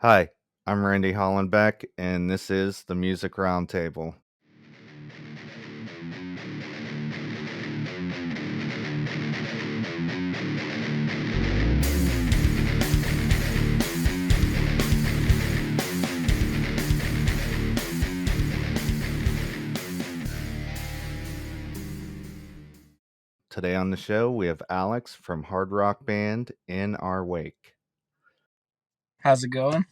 Hi, I'm Randy Hollenbeck, and this is the Music Roundtable. Today on the show, we have Alex from hard rock band In Our Wake. How's it going?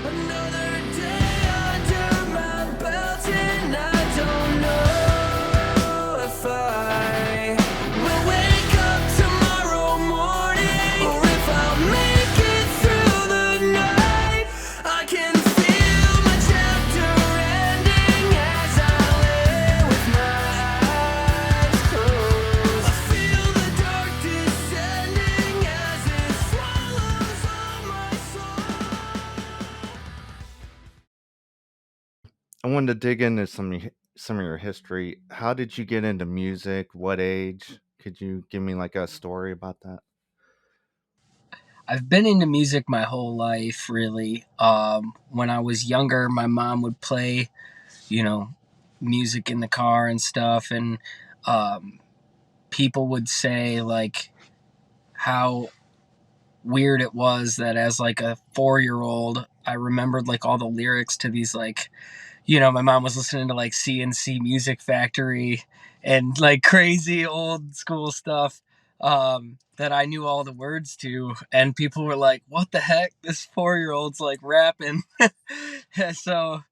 Another day under my belt, and I don't know if I will wake up tomorrow morning or if I'll make it through the night. I can feel my chapter ending as I lay with my eyes closed. I feel the dark descending as it swallows all my soul. I wanted to dig into some of your history. How did you get into music? What age? Could you give me like a story about that? I've been into music my whole life, really. When I was younger, my mom would play, you know, music in the car and stuff, and um, people would say like how weird it was that as like a 4 year old, I remembered like all the lyrics to these like my mom was listening to like CNC Music Factory and like crazy old school stuff that I knew all the words to. And people were like, what the heck? This 4 year old's like rapping. so,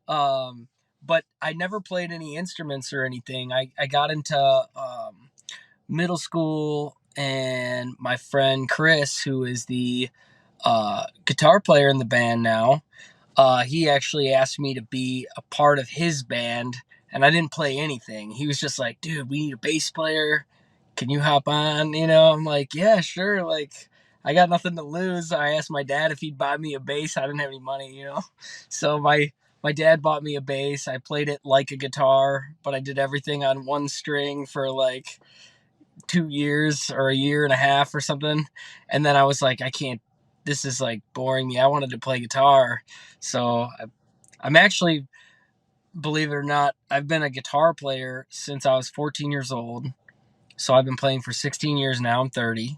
um, but I never played any instruments or anything. I got into middle school, and my friend Chris, who is the guitar player in the band now, he actually asked me to be a part of his band, and I didn't play anything. He was just like, dude, we need a bass player. Can you hop on? I'm like, yeah, sure. Like, I got nothing to lose. I asked my dad if he'd buy me a bass. I didn't have any money. So my dad bought me a bass. I played it like a guitar, but I did everything on one string for like 2 years or a year and a half or something. And then I was like, I can't, this is like boring me. I wanted to play guitar. So I'm actually, believe it or not, I've been a guitar player since I was 14 years old. So I've been playing for 16 years now. I'm 30.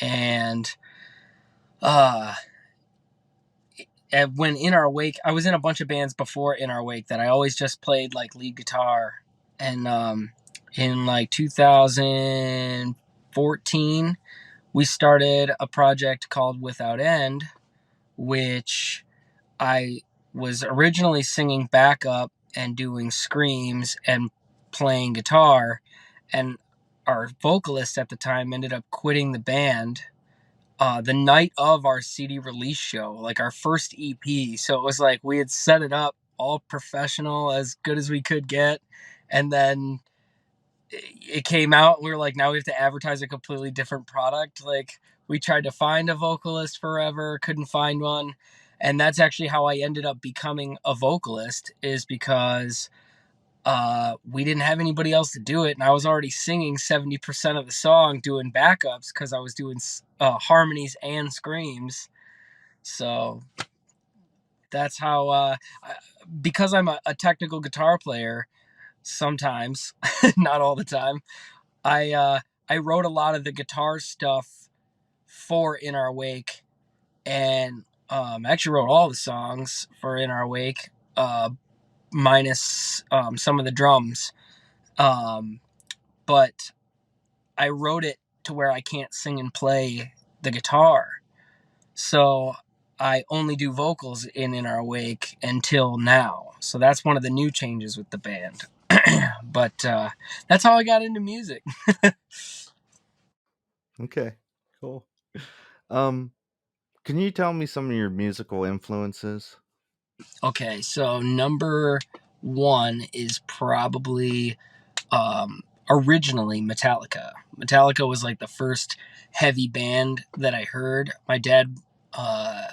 And uh, when In Our Wake, I was in a bunch of bands before In Our Wake that I always just played like lead guitar. And in like 2014, we started a project called Without End, which I was originally singing backup and doing screams and playing guitar. And our vocalist at the time ended up quitting the band the night of our CD release show, like our first EP. So it was like we had set it up all professional, as good as we could get. And then it came out, and we were like, now we have to advertise a completely different product. Like, we tried to find a vocalist forever, couldn't find one. And that's actually how I ended up becoming a vocalist, is because we didn't have anybody else to do it, and I was already singing 70% of the song doing backups because I was doing harmonies and screams. So that's how because I'm a technical guitar player sometimes, not all the time. I wrote a lot of the guitar stuff for In Our Wake, and I actually wrote all the songs for In Our Wake, minus some of the drums. Um, but I wrote it to where I can't sing and play the guitar, so I only do vocals in Our Wake until now. So that's one of the new changes with the band. But that's how I got into music. Okay, cool. Um, can you tell me some of your musical influences? Okay, so number one is probably originally Metallica. Metallica was like the first heavy band that I heard. My dad uh,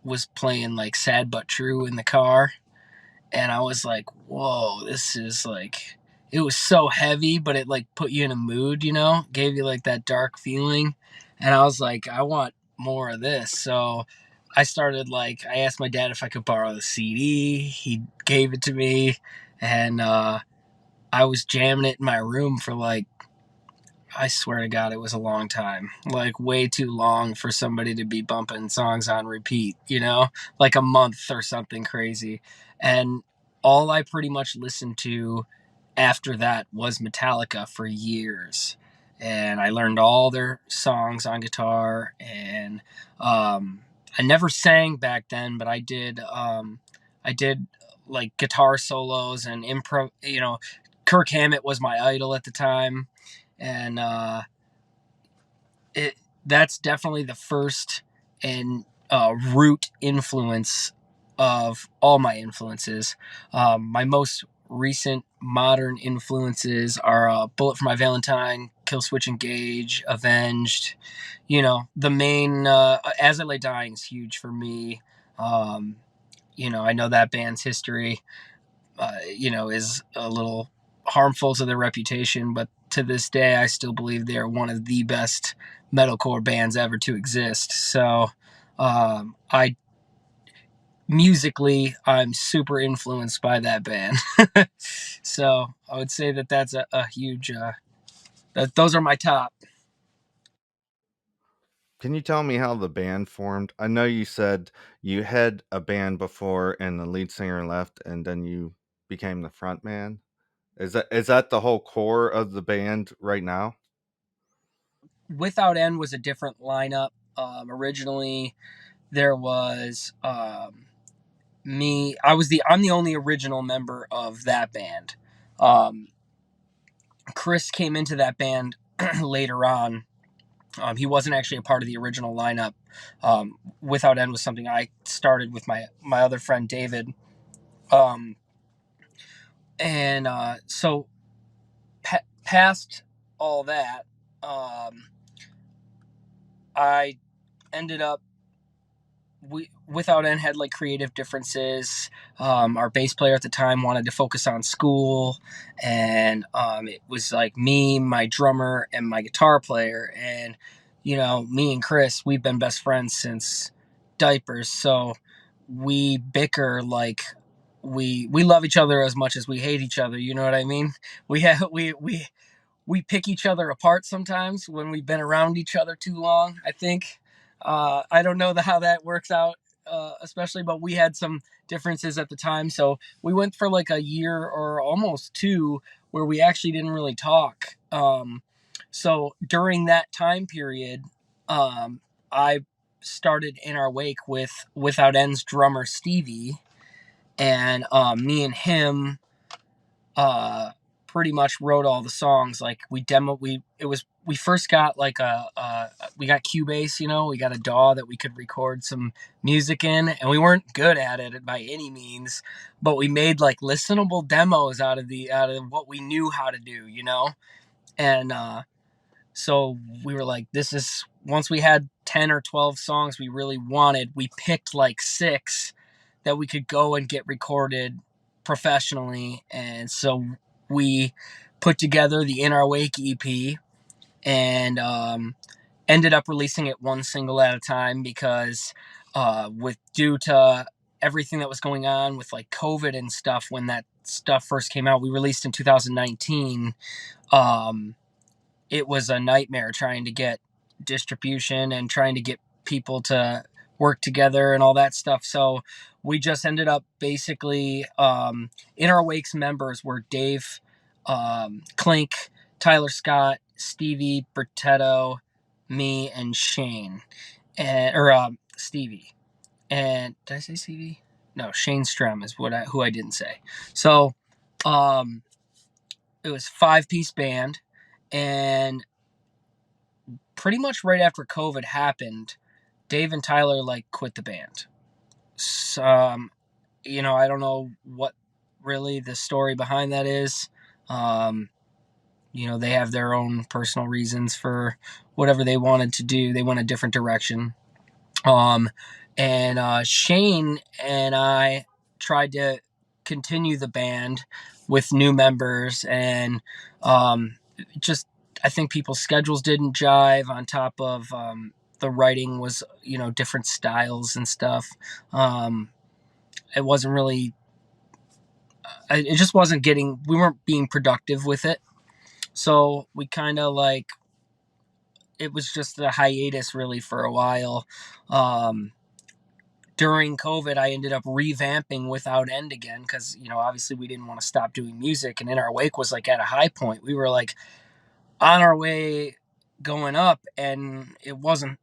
was playing like Sad But True in the car, and I was like, whoa, this is like, it was so heavy, but it like put you in a mood, gave you like that dark feeling. And I was like, I want more of this. So I started like, I asked my dad if I could borrow the CD. He gave it to me. And I was jamming it in my room for like, I swear to God, it was a long time. Like, way too long for somebody to be bumping songs on repeat, like a month or something crazy. And all I pretty much listened to after that was Metallica for years. And I learned all their songs on guitar. And I never sang back then, but I did like guitar solos and improv. Kirk Hammett was my idol at the time, and it that's definitely the first and root influence of all my influences. My most recent modern influences are Bullet for My Valentine, Kill Switch Engage, Avenged. The main As I Lay Dying is huge for me. Um, I know that band's history is a little harmful to their reputation, but to this day, I still believe they are one of the best metalcore bands ever to exist. So, I musically, I'm super influenced by that band. So, I would say that that's a huge. Those are my top. Can you tell me how the band formed? I know you said you had a band before and the lead singer left and then you became the front man. Is that the whole core of the band right now? Without End was a different lineup. Originally, there was me. I'm the only original member of that band. Um, Chris came into that band later on. He wasn't actually a part of the original lineup. Without End was something I started with my other friend David. Um, and so past all that, I ended up we Without End had like creative differences. Our bass player at the time wanted to focus on school, and it was like me, my drummer, and my guitar player. And me and Chris, we've been best friends since diapers, so we bicker like we love each other as much as we hate each other. You know what I mean? We pick each other apart sometimes when we've been around each other too long, I think. I don't know how that works out, especially, but we had some differences at the time. So we went for like a year or almost two where we actually didn't really talk. So during that time period, I started In Our Wake with Without End's drummer Stevie, and me and him uh pretty much wrote all the songs. Like we first got like we got Cubase, we got a DAW that we could record some music in, and we weren't good at it by any means, but we made like listenable demos out of what we knew how to do, and so we were like, this is once we had 10 or 12 songs we really wanted, we picked like six that we could go and get recorded professionally. And so we put together the In Our Wake EP, and ended up releasing it one single at a time because with due to everything that was going on with like COVID and stuff, when that stuff first came out, we released in 2019. It was a nightmare trying to get distribution and trying to get people to work together and all that stuff. So we just ended up basically, In Our Wakes members were Dave, Clink, Tyler Scott, Stevie Bertetto, me, and Shane, or Stevie. And did I say Stevie? No, Shane Strem is who I didn't say. So um, it was 5-piece band, and pretty much right after COVID happened, Dave and Tyler like quit the band. So, I don't know what really the story behind that is. Um, they have their own personal reasons for whatever they wanted to do. They went a different direction. And Shane and I tried to continue the band with new members, and just I think people's schedules didn't jive. On top of the writing was different styles and stuff. It wasn't really. It just wasn't getting. We weren't being productive with it, so we kind of like it was just a hiatus really for a while. Um, During COVID, I ended up revamping Without End again because, obviously we didn't want to stop doing music. And In Our Wake was like at a high point. We were like on our way going up, and it wasn't,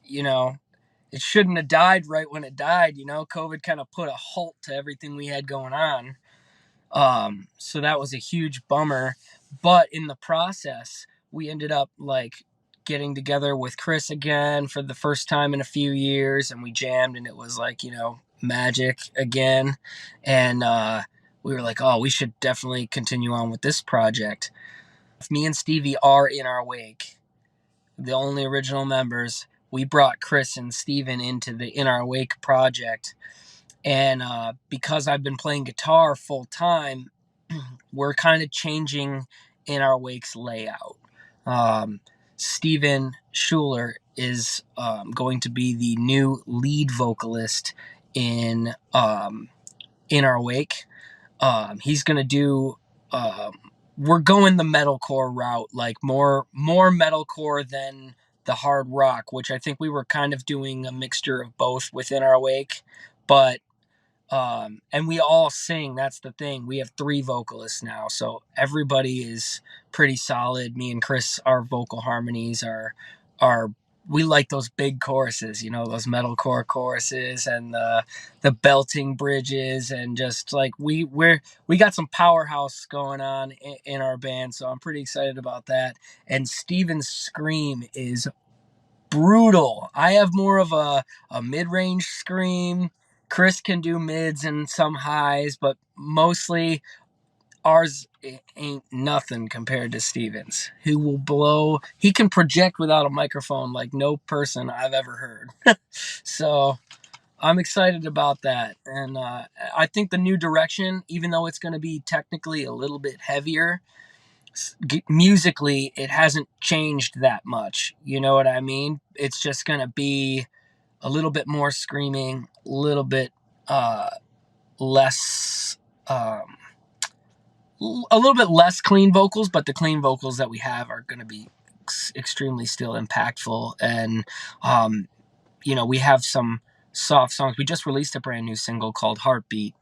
it shouldn't have died right when it died. COVID kind of put a halt to everything we had going on. So that was a huge bummer. But in the process, we ended up like getting together with Chris again for the first time in a few years, and we jammed, and it was like, magic again. And we were like, oh, we should definitely continue on with this project. Me and Stevie are In Our Wake, the only original members. We brought Chris and Steven into the In Our Wake project. And because I've been playing guitar full time, we're kind of changing In Our Wake's layout. Steven Schuler is going to be the new lead vocalist in Our Wake. He's going to do. We're going the metalcore route, like more metalcore than the hard rock, which I think we were kind of doing a mixture of both within Our Wake, but and we all sing. That's the thing. We have 3 vocalists now, so everybody is pretty solid. Me and Chris, our vocal harmonies are we like those big choruses, those metalcore choruses, and the belting bridges, and just like we got some powerhouse going on in our band. So I'm pretty excited about that. And Steven's scream is brutal. I have more of a mid-range scream. Chris can do mids and some highs, but mostly ours ain't nothing compared to Steven's. He will blow. He can project without a microphone like no person I've ever heard. So I'm excited about that. And I think the new direction, even though it's going to be technically a little bit heavier, musically, it hasn't changed that much. You know what I mean? It's just going to be a little bit more screaming, a little bit less, a little bit less clean vocals, but the clean vocals that we have are going to be extremely still impactful. And, we have some soft songs. We just released a brand new single called Heartbeat,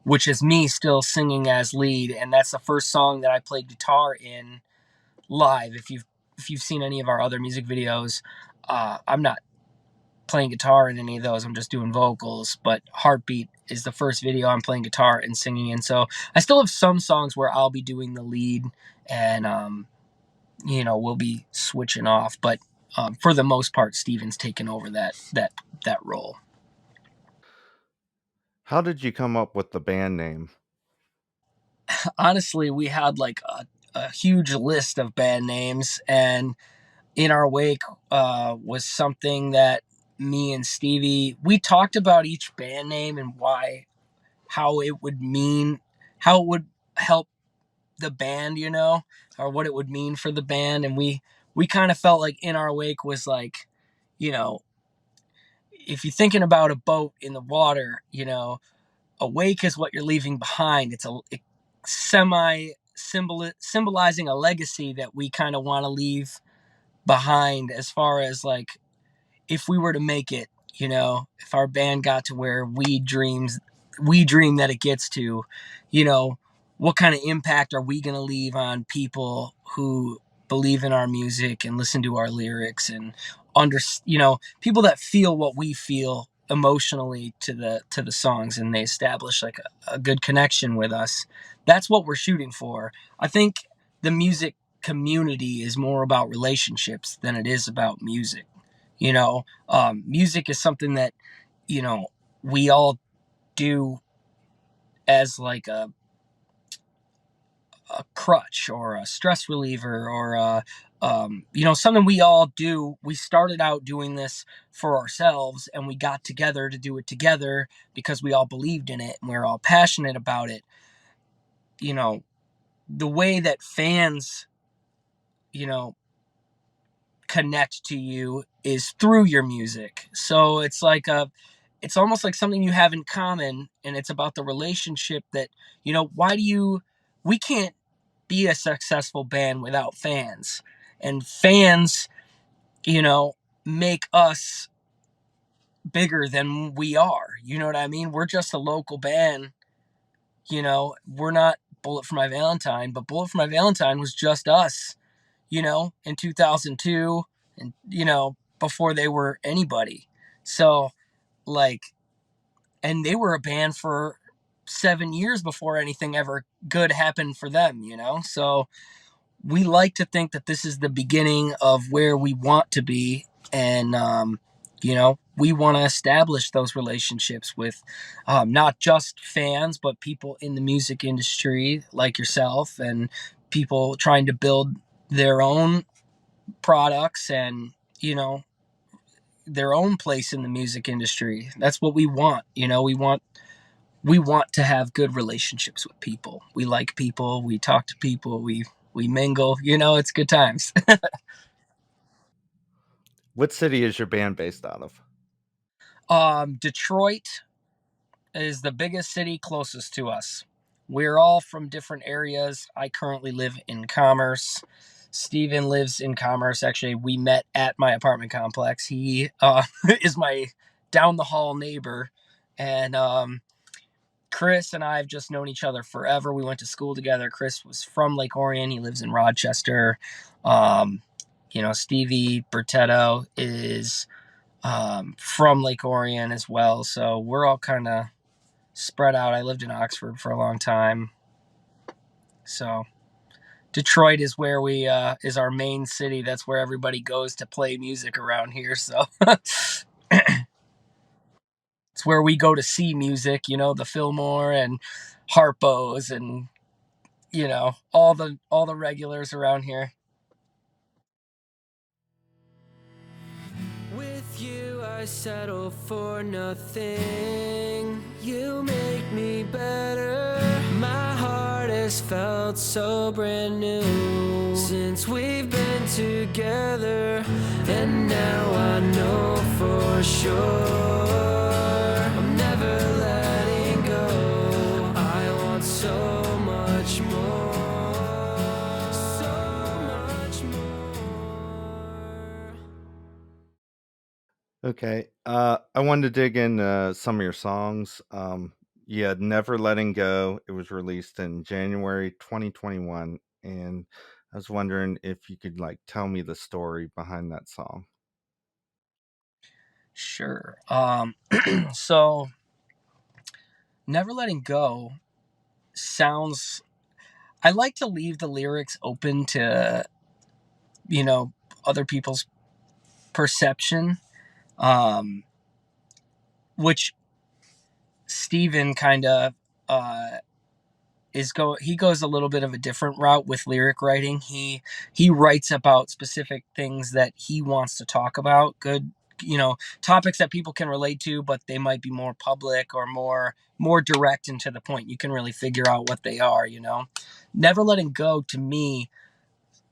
which is me still singing as lead. And that's the first song that I played guitar in live. If you've seen any of our other music videos, I'm not playing guitar in any of those. I'm just doing vocals. But Heartbeat is the first video I'm playing guitar and singing in. So I still have some songs where I'll be doing the lead, and we'll be switching off. But for the most part, Steven's taken over that role. How did you come up with the band name? Honestly, we had like a huge list of band names, and In Our Wake was something that me and Stevie, we talked about each band name and how it would help the band, or what it would mean for the band. And we kind of felt like In Our Wake was like, if you're thinking about a boat in the water, a wake is what you're leaving behind. It's symbolizing a legacy that we kind of want to leave behind, as far as like, if we were to make it, if our band got to where we dream that it gets to, what kind of impact are we going to leave on people who believe in our music and listen to our lyrics, and people that feel what we feel emotionally to the songs, and they establish like a good connection with us. That's what we're shooting for. I think the music community is more about relationships than it is about music. Music is something that, we all do as like a crutch or a stress reliever or something we all do. We started out doing this for ourselves, and we got together to do it together because we all believed in it and we we're all passionate about it. You know, the way that fans, you know, connect to you is through your music. So it's almost like something you have in common, and it's about the relationship that, we can't be a successful band without fans. And fans, you know, make us bigger than we are. You know what I mean? We're just a local band. We're not Bullet for My Valentine, but Bullet for My Valentine was just us, in 2002, and, before they were anybody. So, like, and they were a band for 7 years before anything ever good happened for them, So we like to think that this is the beginning of where we want to be. And, we want to establish those relationships with not just fans, but people in the music industry like yourself, and people trying to build their own products and, their own place in the music industry. That's what we want. We want to have good relationships with people. We like people. We talk to people. We mingle. It's good times. What city is your band based out of? Detroit is the biggest city closest to us. We're all from different areas. I currently live in Commerce. Steven lives in Commerce. Actually, we met at my apartment complex. He is my down the hall neighbor. And Chris and I have just known each other forever. We went to school together. Chris was from Lake Orion. He lives in Rochester. Stevie Bertetto is from Lake Orion as well. So we're all kind of spread out. I lived in Oxford for a long time. So Detroit is where we is our main city. That's where everybody goes to play music around here. So it's where we go to see music, the Fillmore and Harpo's and all the regulars around here. With you I settle for nothing. You make me better. My heart has felt so brand new since we've been together. And now I know for sure I'm never letting go. I want so much more. So much more. Okay. I wanted to dig in some of your songs. You had Never Letting Go. It was released in January 2021. And I was wondering if you could like tell me the story behind that song. Sure. So Never Letting Go sounds, I like to leave the lyrics open to, other people's perception, which Steven kind of he goes a little bit of a different route with lyric writing. He writes about specific things that he wants to talk about, good, topics that people can relate to, but they might be more public or more direct and to the point. You can really figure out what they are. Never Letting Go, to me,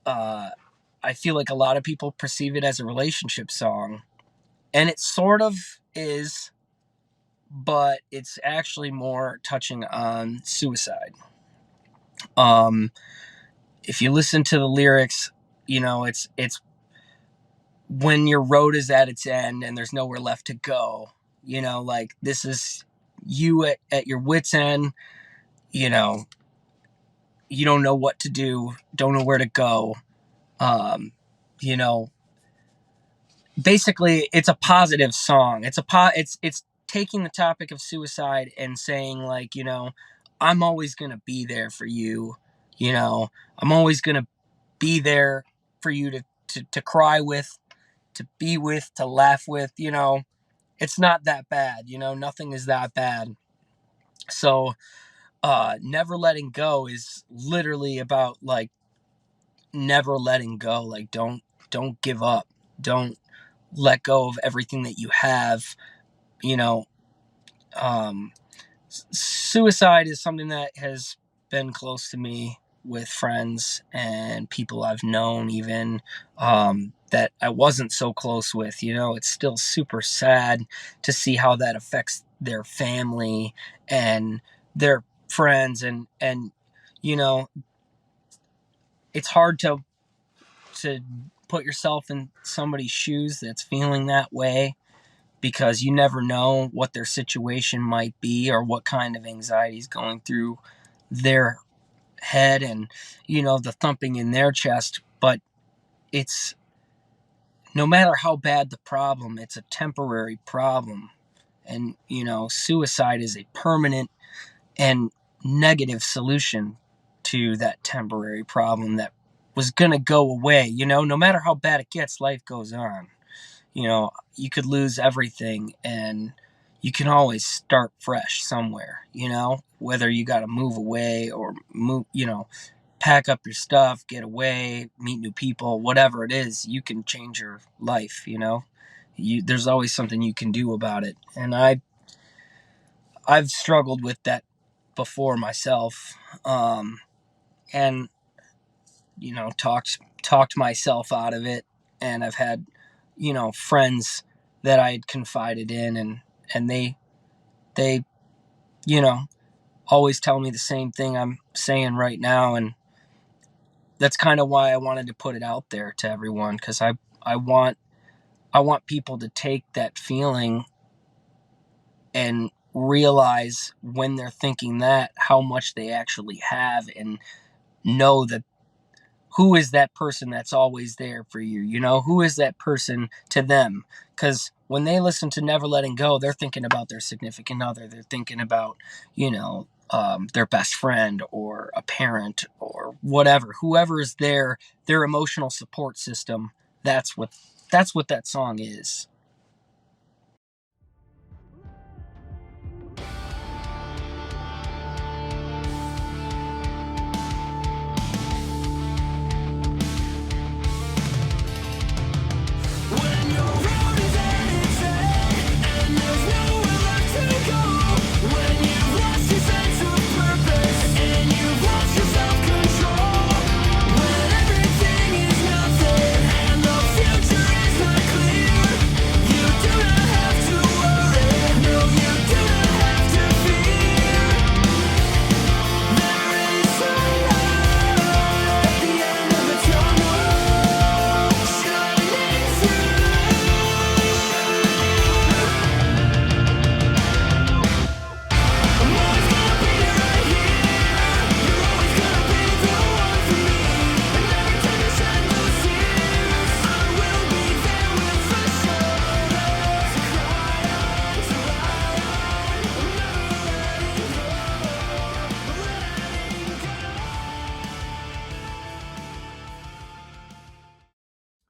I feel like a lot of people perceive it as a relationship song, and it sort of is, but it's actually more touching on suicide. If you listen to the lyrics, it's when your road is at its end and there's nowhere left to go. Like, this is you at your wit's end. You don't know what to do, don't know where to go. You know, Basically, it's a positive song. It's taking the topic of suicide and saying, like, I'm always gonna be there for you. I'm always gonna be there for you to cry with, to be with, to laugh with. It's not that bad. Nothing is that bad. So Never Letting Go is literally about like never letting go. Like don't give up. Don't let go of everything that you have. You know, um, suicide is something that has been close to me with friends and people I've known, even that I wasn't so close with. You know, it's still super sad to see how that affects their family and their friends, and you know, it's hard to put yourself in somebody's shoes that's feeling that way, because you never know what their situation might be or what kind of anxiety is going through their head, and you know, the thumping in their chest. But it's, no matter how bad the problem, it's a temporary problem. And you know, suicide is a permanent and negative solution to that temporary problem that was going to go away. You know, no matter how bad it gets, life goes on. You know, you could lose everything and you can always start fresh somewhere, you know, whether you got to move away or move, you know, pack up your stuff, get away, meet new people, whatever it is, you can change your life, you know. There's always something you can do about it. And I've struggled with that before myself. And you know, talked myself out of it, and I've had, you know, friends that I had confided in, and they you know, always tell me the same thing I'm saying right now. And that's kind of why I wanted to put it out there to everyone, because I want I want people to take that feeling and realize when they're thinking that how much they actually have, and know that who is that person that's always there for you? You know, who is that person to them? Because when they listen to Never Letting Go, they're thinking about their significant other. They're thinking about, you know, their best friend or a parent or whatever. Whoever is their emotional support system. That's what that song is. When your road is at its end and there's nowhere left to go, when you've lost your sense of purpose and you've lost your self-control, when everything is nothing and the future is not clear, you do not have to worry, no, you do not have to fear. There is a light at the end of the tunnel, shining through. I'm always gonna be right here. You're always gonna be the one for me. And every time you shed those tears, I will be there with a shoulder to cry on, to ride on. I'm never letting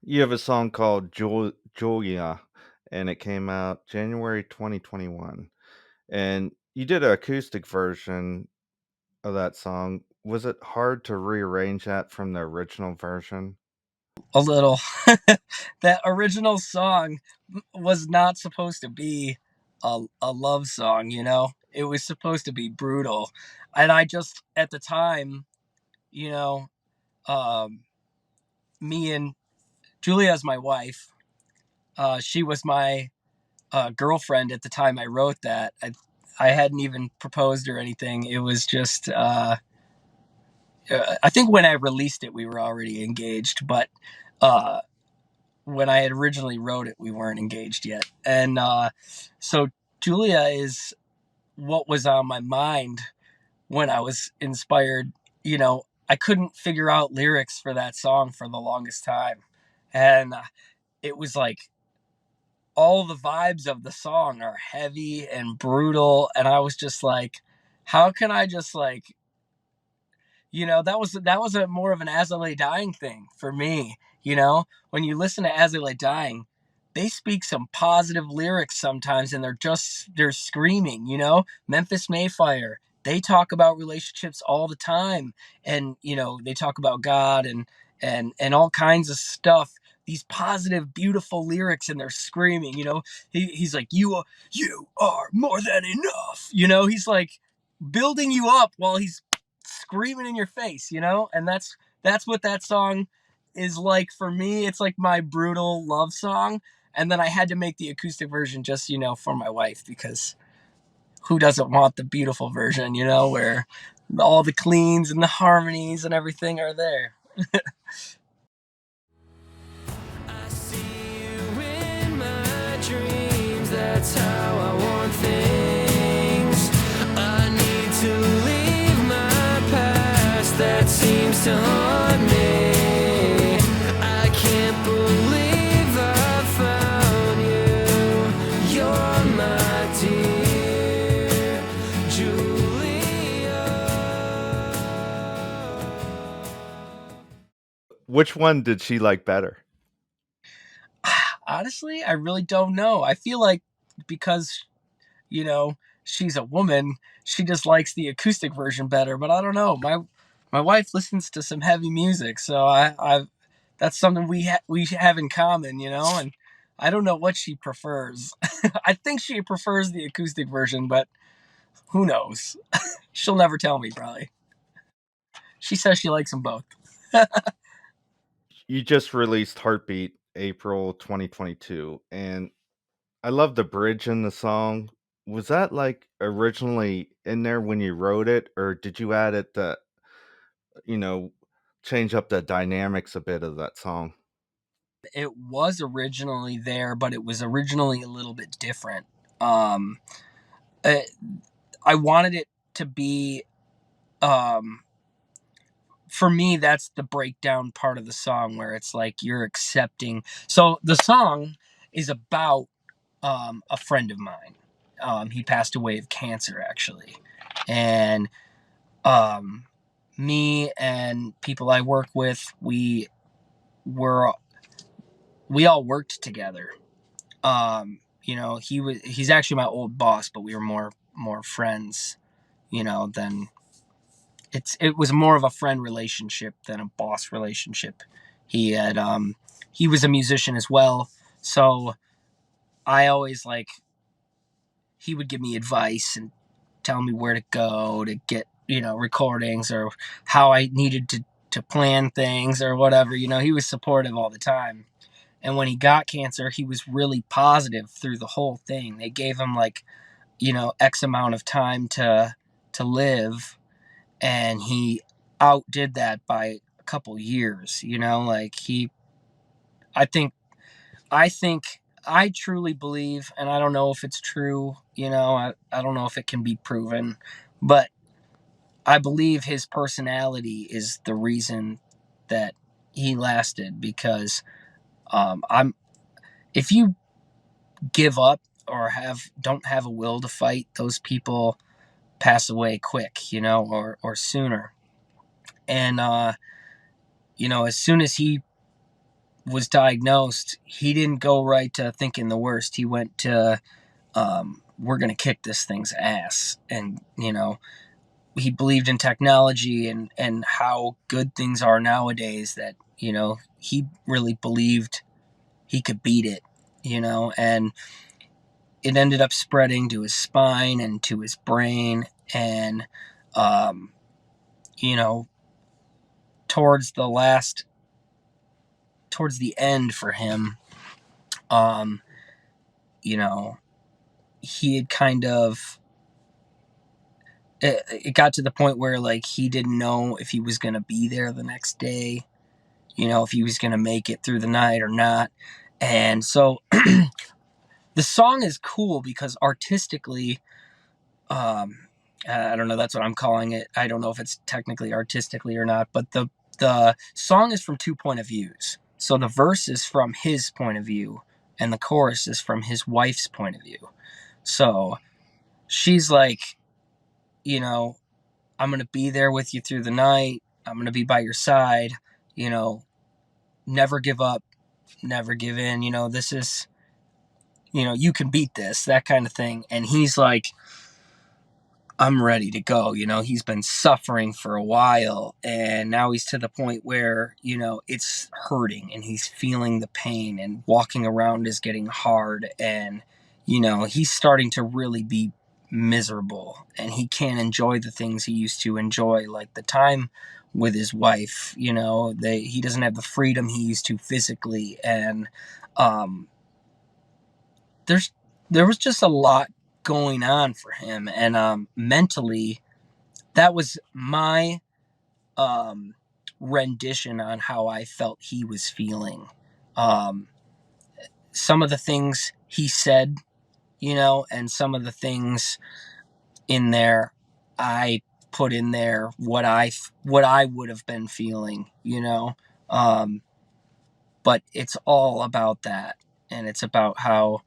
You have a song called Julia, and it came out January 2021. And you did an acoustic version of that song. Was it hard to rearrange that from the original version? A little. That original song was not supposed to be a love song, you know? It was supposed to be brutal. And I just, at the time, you know, um, me and Julia is my wife. She was my girlfriend at the time I wrote that. I hadn't even proposed or anything. It was just, I think when I released it, we were already engaged, but uh, when I had originally wrote it, we weren't engaged yet. And so Julia is what was on my mind when I was inspired. You know, I couldn't figure out lyrics for that song for the longest time. And it was like all the vibes of the song are heavy and brutal. And I was just like, how can I just like, you know, that was a more of an As I Lay Dying thing for me. You know, when you listen to As I Lay Dying, they speak some positive lyrics sometimes, and they're screaming. You know, Memphis Mayfire, they talk about relationships all the time, and they talk about God and all kinds of stuff. These positive, beautiful lyrics, and they're screaming. He's like, you are more than enough. He's like building you up while he's screaming in your face. And that's what that song is like for me. It's like my brutal love song. And then I had to make the acoustic version just for my wife, because who doesn't want the beautiful version, where all the cleans and the harmonies and everything are there. I see you in my dreams, that's how I want things. I need to leave my past that seems to haunt me. I can't believe I found you. You're my dear Julia. Which one did she like better? Honestly, I really don't know. I feel like because, she's a woman, she just likes the acoustic version better, but I don't know. My wife listens to some heavy music, so I that's something we have in common, and I don't know what she prefers. I think she prefers the acoustic version, but who knows? She'll never tell me, probably. She says she likes them both. You just released Heartbeat April 2022, and I love the bridge in the song. Was that like originally in there when you wrote it, or did you add it to, you know, change up the dynamics a bit of that song? It was originally there, but it was originally a little bit different. Um, uh, I wanted it to be, um, for me, that's the breakdown part of the song where it's like you're accepting. So the song is about a friend of mine. He passed away of cancer, actually. And um, me and people I work with, were we all worked together. He's actually my old boss, but we were more friends, than it was more of a friend relationship than a boss relationship. He had he was a musician as well, so I always like he would give me advice and tell me where to go to get recordings, or how I needed to plan things or whatever. He was supportive all the time. And when he got cancer, he was really positive through the whole thing. They gave him like X amount of time to live, and he outdid that by a couple years. Like I think I think I truly believe, and I don't know if it's true. I don't know if it can be proven, but I believe his personality is the reason that he lasted, because I'm if you give up or don't have a will to fight, those people pass away quick, or sooner. And as soon as he was diagnosed, he didn't go right to thinking the worst. He went to we're gonna kick this thing's ass. And he believed in technology and how good things are nowadays, that he really believed he could beat it. And it ended up spreading to his spine and to his brain. And um, you know towards the end for him, um, you know, he had kind of it got to the point where like he didn't know if he was gonna be there the next day, if he was gonna make it through the night or not. And so the song is cool because artistically, um, I don't know, that's what I'm calling it. I don't know if it's technically artistically or not, but the song is from two point of views. So the verse is from his point of view, and the chorus is from his wife's point of view. So she's like, you know, I'm gonna be there with you through the night. I'm gonna be by your side. You know, never give up, never give in. This is, you can beat this, that kind of thing. And he's like, I'm ready to go. He's been suffering for a while, and now he's to the point where, it's hurting and he's feeling the pain, and walking around is getting hard. And, he's starting to really be miserable, and he can't enjoy the things he used to enjoy, like the time with his wife. He doesn't have the freedom he used to physically. And, um, there's, there was just a lot going on for him. And, mentally, that was my um, rendition on how I felt he was feeling. Um, some of the things he said, and some of the things in there, I put in there what I would have been feeling. Um, but it's all about that, and it's about how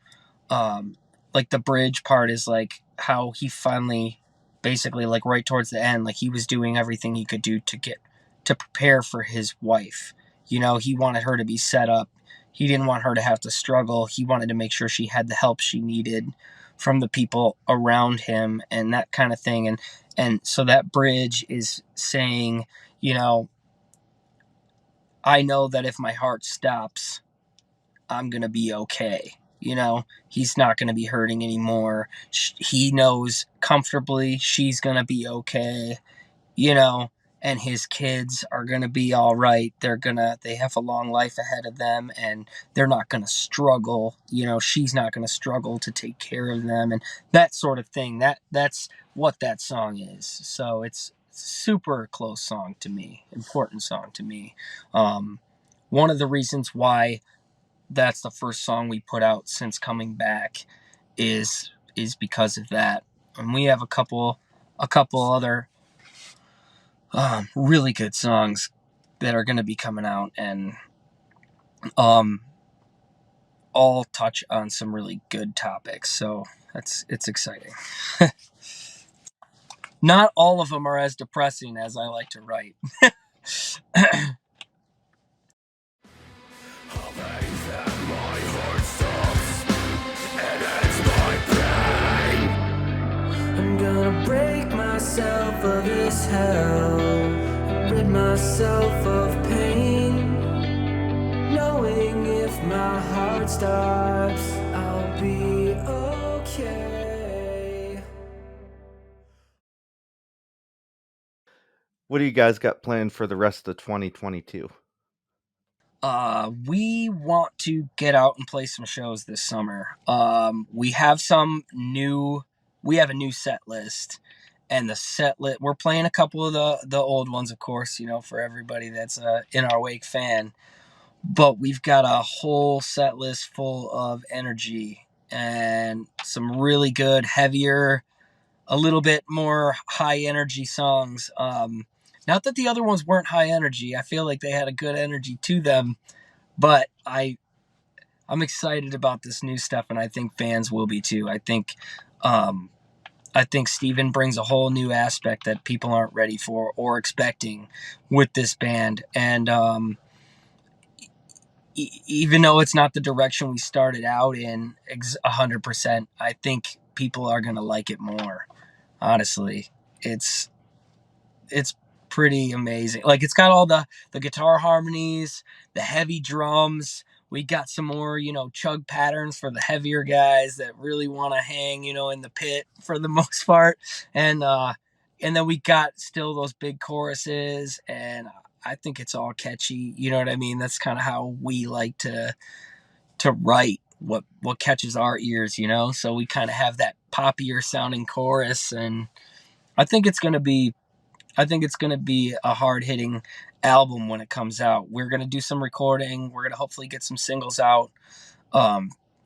um like the bridge part is like how he finally, basically, like right towards the end, like he was doing everything he could do to prepare for his wife. He wanted her to be set up. He didn't want her to have to struggle. He wanted to make sure she had the help she needed from the people around him, and that kind of thing. And so that bridge is saying, you know I know that if my heart stops, I'm going to be okay. He's not going to be hurting anymore. He knows comfortably she's going to be okay, you know, and his kids are going to be all right. They have a long life ahead of them, and they're not going to struggle. She's not going to struggle to take care of them, and that sort of thing. That's what that song is. So it's super close song to me, important song to me. Um, One of the reasons why that's the first song we put out since coming back is because of that. And we have a couple other really good songs that are going to be coming out, and um all touch on some really good topics. So it's exciting. Not all of them are as depressing as I like to write. I'm gonna break myself of this hell, rid myself of pain, knowing if my heart stops, I'll be okay. What do you guys got planned for the rest of 2022? We want to get out and play some shows this summer. We have we have a new set list, and we're playing a couple of the old ones, of course, for everybody that's in our wake fan. But we've got a whole set list full of energy and some really good, heavier, a little bit more high energy songs. Not that the other ones weren't high energy. I feel like they had a good energy to them, but I'm excited about this new stuff, and I think fans will be too. I think Steven brings a whole new aspect that people aren't ready for or expecting with this band. And even though it's not the direction we started out in 100%, I think people are going to like it more. Honestly, it's it's pretty amazing. Like, it's got all the guitar harmonies, the heavy drums. We got some more, chug patterns for the heavier guys that really want to hang, in the pit for the most part. And then we got still those big choruses, and I think it's all catchy. You know what I mean? That's kind of how we like to write what catches our ears. So we kind of have that poppier sounding chorus, and I think it's going to be I think it's going to be a hard hitting album when it comes out. We're going to do some recording. We're going to hopefully get some singles out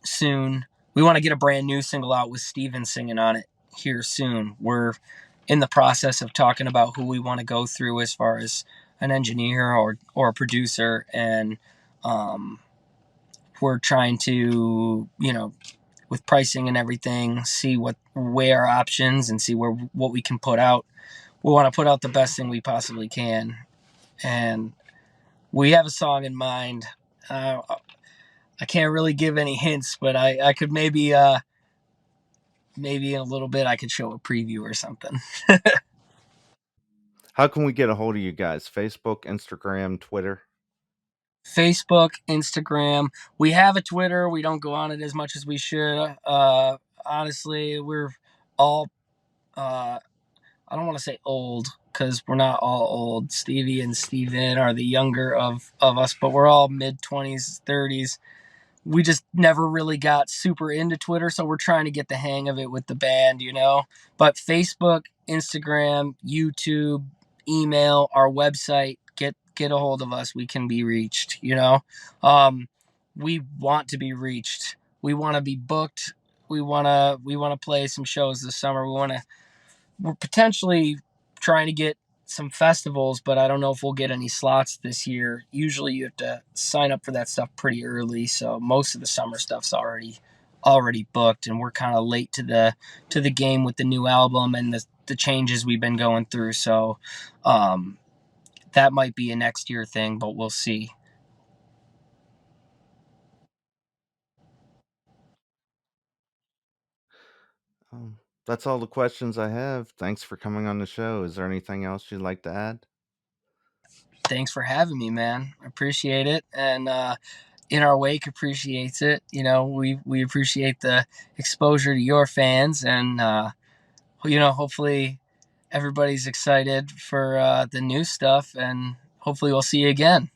soon. We want to get a brand new single out with Steven singing on it here soon. We're in the process of talking about who we want to go through as far as an engineer or a producer. And we're trying to, with pricing and everything, weigh our options and see what we can put out. We want to put out the best thing we possibly can, and we have a song in mind. I can't really give any hints, but I could maybe maybe in a little bit I could show a preview or something. How can we get a hold of you guys? Facebook, Instagram, Twitter? Facebook, Instagram. We have a Twitter. We don't go on it as much as we should. Honestly, we're all, I don't want to say old because we're not all old. Stevie and Steven are the younger of us, but we're all mid 20s, 30s. We just never really got super into Twitter, so we're trying to get the hang of it with the band, you know. But Facebook, Instagram, YouTube, email, our website, get a hold of us. We can be reached, you know. Um, we want to be reached. We want to be booked. We want to play some shows this summer. We're potentially trying to get some festivals, but I don't know if we'll get any slots this year. Usually you have to sign up for that stuff pretty early, so most of the summer stuff's already booked, and we're kind of late to the game with the new album and the changes we've been going through. So that might be a next year thing, but we'll see. Um, that's all the questions I have. Thanks for coming on the show. Is there anything else you'd like to add? Thanks for having me, man. I appreciate it, and in our wake appreciates it. You know, we appreciate the exposure to your fans, and you know, hopefully everybody's excited for the new stuff, and hopefully we'll see you again.